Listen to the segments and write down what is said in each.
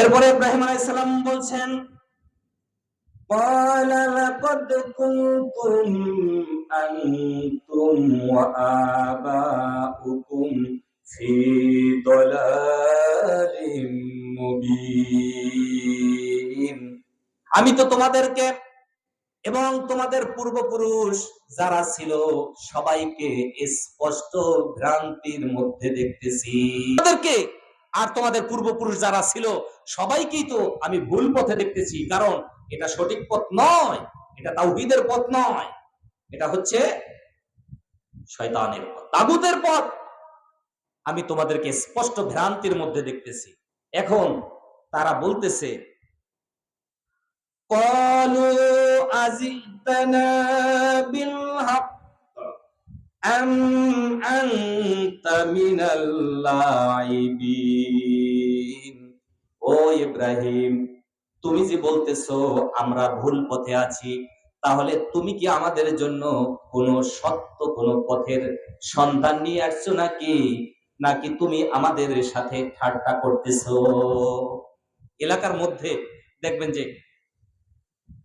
এরপরে ইব্রাহিম আলাইহিস সালাম বলছেন, قال لقد كنتم أنتم وآباؤكم في ضلال مبين। আমি তো তোমাদেরকে এবং তোমাদের পূর্বপুরুষ যারা ছিল সবাইকে স্পষ্ট ভ্রান্তির মধ্যে দেখতেছি। তোমাদেরকে আর তোমাদের পূর্বপুরুষ যারা ছিল সবাইকেই তো আমি ভুল পথে দেখতেছি, কারণ এটা সঠিক পথ নয়, এটা তাওহীদের পথ নয়, এটা হচ্ছে শয়তানের পথ, তাগুতের পথ। আমি তোমাদেরকে স্পষ্ট ভ্রান্তির মধ্যে দেখতেছি। এখন তারা বলতেছে, ক্বালু আজিতানা বিল হক আম আনতা মিনাল লাইবিন। ও ইব্রাহিম, তুমি যে বলতেছো আমরা ভুল পথে আছি, তাহলে তুমি কি আমাদের জন্য কোন সত্য কোন পথের সন্ধান নিয়ে আসছো নাকি তুমি আমাদের সাথে ঠাট্টা করতেছো? এলাকার মধ্যে দেখবেন যে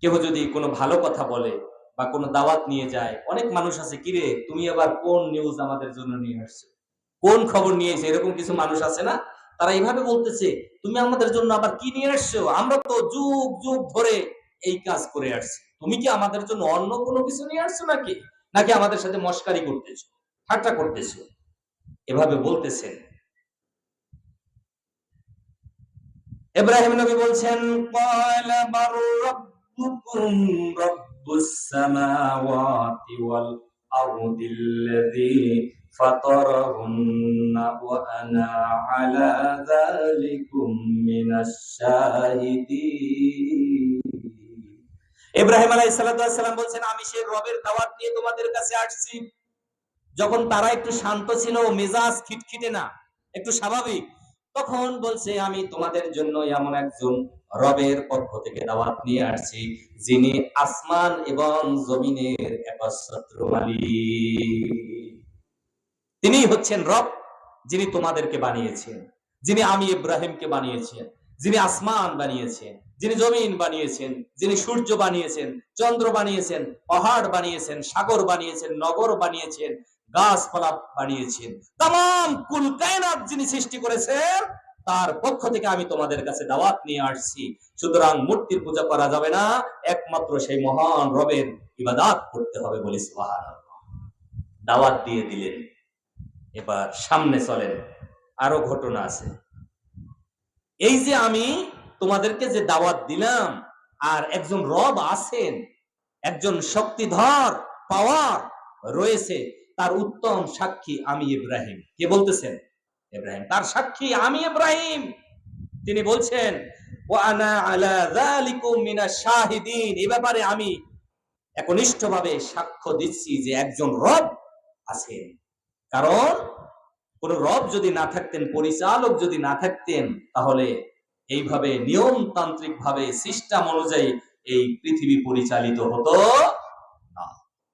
কেউ যদি কোনো ভালো কথা বলে বা কোনো দাওয়াত নিয়ে যায়, অনেক মানুষ আছে, কিরে তুমি আবার কোন নিউজ আমাদের জন্য নিয়ে আসছো, কোন খবর নিয়ে এসে, এরকম কিছু মানুষ আছে না? তারা এইভাবে বলতেছে, তুমি আমাদের জন্য আবার কি নিয়ে আসছো? আমরা তো যুগ যুগ ধরে এই কাজ করে আসছি, তুমি কি আমাদের জন্য অন্য কোনো কিছু নিয়ে আসছো নাকি আমাদের সাথে মশকারি করতেছো, ঠাট্টা করতেছো? এভাবে বলতেছেন। ইব্রাহিম নবী বলছেন, ক্বালা বার রাব্বুকুম রাব্বুস সামাওয়াতি ওয়াল আরদিল্লাযী ফাতারাহুন্না ওয়া আনা আলা যালিকুম মিনাশ শাহিদিন। ইব্রাহিম আলাইহিস সালাতু ওয়াস সালাম বলছেন, আমি সেই রবের দাওয়াত নিয়ে তোমাদের কাছে আসছি। যখন তারা একটু শান্ত ছিল, মেজাজ খিটখিটে না, একটু স্বাভাবিক, তখন বলছে, আমি তোমাদের জন্য এমন একজন রবের পক্ষ থেকে দাওয়াত নিয়ে আসছি, যিনি আসমান এবং জমিনের একচ্ছত্র মালিক। তিনি হচ্ছেন রব, যিনি তোমাদেরকে বানিয়েছেন, যিনি আমি ইব্রাহিমকে বানিয়েছেন, যিনি আসমান বানিয়েছেন, যিনি জমিন বানিয়েছেন, যিনি সূর্য বানিয়েছেন, চন্দ্র বানিয়েছেন, পাহাড় বানিয়েছেন, সাগর বানিয়েছেন, নগর বানিয়েছেন, গাছপালা বানিয়েছেন, তাম কুল কায়নাত যিনি সৃষ্টি করেছেন, তার পক্ষ থেকে আমি তোমাদের কাছে দাওয়াত নিয়ে আসছি। সুতরাং মূর্তির পূজা করা যাবে না, একমাত্র সেই মহান রবের ইবাদত করতে হবে বলে সুবহানাল্লাহ দাওয়াত দিয়ে দিলেন। এবার সামনে চলেন, আরো ঘটনা আছে। এই যে আমি তোমাদেরকে যে দাওয়াত দিলাম, আর একজন রব আছেন, একজন শক্তিধর পাওয়ার রয়েছে, তার উত্তম সাক্ষী আমি ইব্রাহিম। কে বলতেছেন? ইব্রাহিম। তার সাক্ষী আমি ইব্রাহিম। তিনি বলছেন, ওয়া আনা আলা যালিকুম মিনাশ শাহিদিন। এই ব্যাপারে আমি একনিষ্ঠভাবে সাক্ষ্য দিচ্ছি যে একজন রব আছেন। কারণ কোন রব যদি না থাকতেন, পরিচালক যদি না থাকতেন, তাহলে এইভাবে নিয়মতান্ত্রিক ভাবে সিস্টেম অনুযায়ী এই পৃথিবী পরিচালিত হতো